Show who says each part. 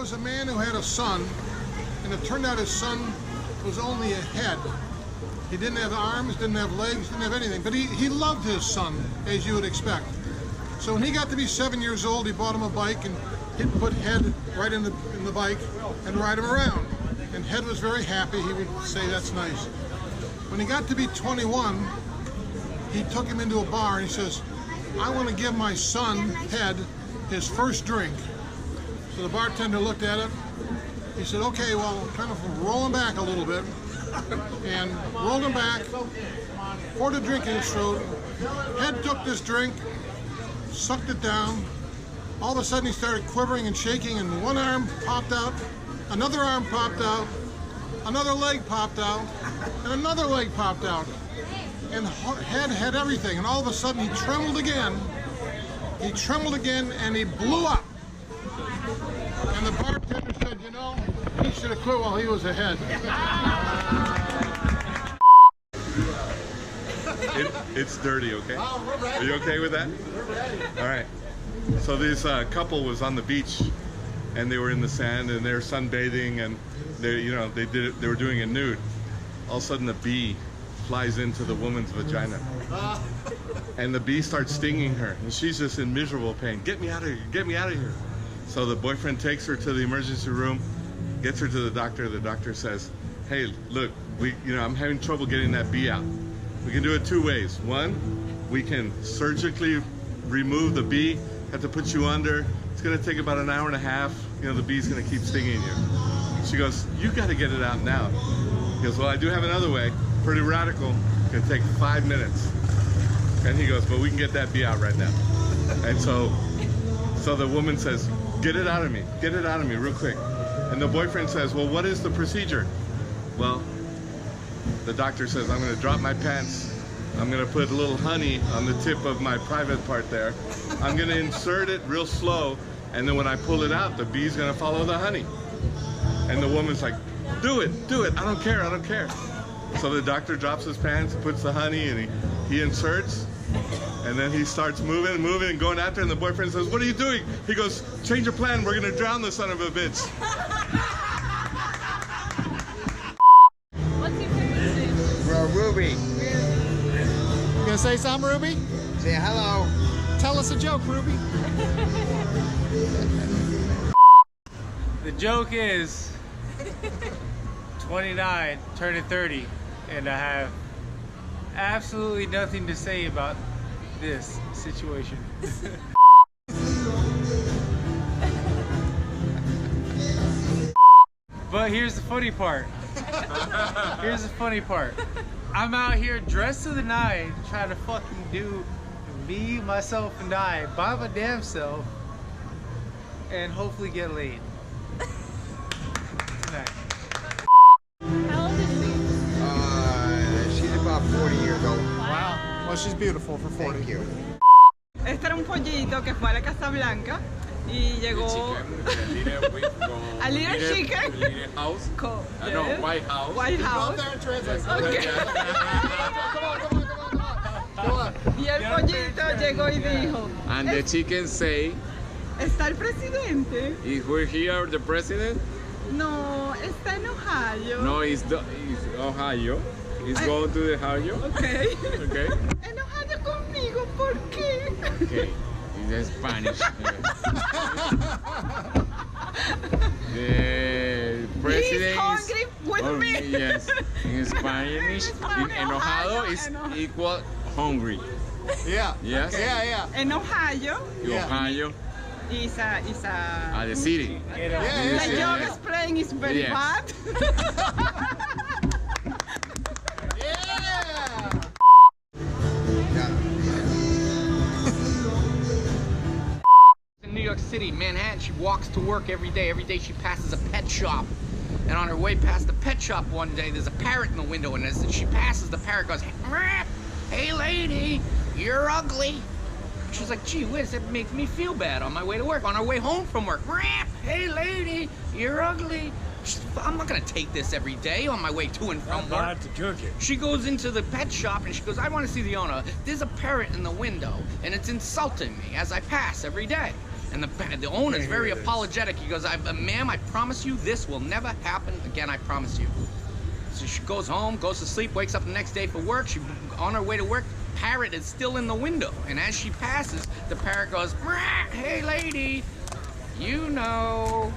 Speaker 1: was a man who had a son, and it turned out his son was only a head. He didn't have arms, didn't have legs, didn't have anything, but he loved his son, as you would expect. So when he got to be 7 years old, he bought him a bike, and he'd put Head right in the bike and ride him around. And Head was very happy. He would say, "That's nice." When he got to be 21, he took him into a bar and he says, "I want to give my son, Head, his first drink." So the bartender looked at it. He said, "Okay, well, kind of roll him back a little bit." And rolled him back, poured a drink in his throat. Head took this drink, sucked it down. All of a sudden he started quivering and shaking, and one arm popped out, another arm popped out, another leg popped out, and another leg popped out. And Head had everything, and all of a sudden he trembled again. He trembled again, and he blew up. And the bartender said, "You know, he should have quit while he was ahead."
Speaker 2: It's dirty, okay? Are you okay with that? All right. So this couple was on the beach, and they were in the sand, and they're sunbathing, and they were doing it nude. All of a sudden, a bee flies into the woman's vagina, and the bee starts stinging her, and she's just in miserable pain. "Get me out of here! Get me out of here!" So the boyfriend takes her to the emergency room, gets her to the doctor. The doctor says, "Hey, look, I'm having trouble getting that bee out. We can do it two ways. One, we can surgically remove the bee. Have to put you under. It's going to take about an hour and a half. The bee's going to keep stinging you." She goes, "You got to get it out now." He goes, "Well, I do have another way. Pretty radical. It's going to take 5 minutes." And he goes, "But we can get that bee out right now." And so the woman says, "Get it out of me. Get it out of me real quick." And the boyfriend says, "Well, what is the procedure?" Well, the doctor says, "I'm going to drop my pants. I'm going to put a little honey on the tip of my private part there. I'm going to insert it real slow, and then when I pull it out, the bee's going to follow the honey." And the woman's like, do it, I don't care, I don't care." So the doctor drops his pants, puts the honey, and he inserts, and then he starts moving, and going after, and the boyfriend says, "What are you doing?" He goes, "Change your plan, we're going to drown the son of a bitch."
Speaker 3: What's your favorite name?
Speaker 4: Well, Ruby.
Speaker 1: You gonna say something, Ruby?
Speaker 4: Say hello.
Speaker 1: Tell us a joke, Ruby.
Speaker 5: The joke is 29, turning 30, and I have absolutely nothing to say about this situation. But here's the funny part. Here's the funny part. I'm out here dressed to the nines trying to fucking do me, myself, and I by my damn self and hopefully get laid tonight.
Speaker 3: How old is she?
Speaker 4: She's about 40 years old.
Speaker 1: Wow. Well, she's beautiful for 40.
Speaker 4: Thank you.
Speaker 6: Este era un pollito que fue a la Casa Blanca y llegó a Little Chicken
Speaker 7: House.
Speaker 6: Yes.
Speaker 7: No, White House.
Speaker 6: White House. Okay. Y el pollito llegó y dijo,
Speaker 7: And the chicken say,
Speaker 6: ¿está el presidente?
Speaker 7: "Is we're here the president?"
Speaker 6: No, está en Ohio.
Speaker 7: No, it's Ohio. He's going to the Ohio.
Speaker 6: Okay.
Speaker 7: Okay.
Speaker 6: Enojado conmigo, ¿por qué?
Speaker 7: Okay. It's Spanish. The president
Speaker 6: He's hungry with me.
Speaker 7: Yes. In Spanish, enojado is equal hungry.
Speaker 1: Yeah.
Speaker 7: Yes.
Speaker 1: Okay. Yeah.
Speaker 6: En Ohio
Speaker 1: Yeah.
Speaker 7: Ohio.
Speaker 6: is a
Speaker 7: The city.
Speaker 6: the joke is playing is very
Speaker 7: Yes.
Speaker 6: bad.
Speaker 8: In New York City, Manhattan, she walks to work every day. Every day she passes a pet shop. And on her way past the pet shop one day, there's a parrot in the window. And as she passes, the parrot goes, "Hey lady, you're ugly." She's like, "Gee whiz, it makes me feel bad on my way to work." On her way home from work, "Hey lady, you're ugly." I'm not gonna take this every day on my way to and from work. She goes into the pet shop and she goes, "I want to see the owner. There's a parrot in the window and it's insulting me as I pass every day." And the owner's very apologetic. He goes, ma'am, I promise you this will never happen again, I promise you. So she goes home, goes to sleep, wakes up the next day for work. She, on her way to work, parrot is still in the window. And as she passes, the parrot goes, "Hey lady, you know."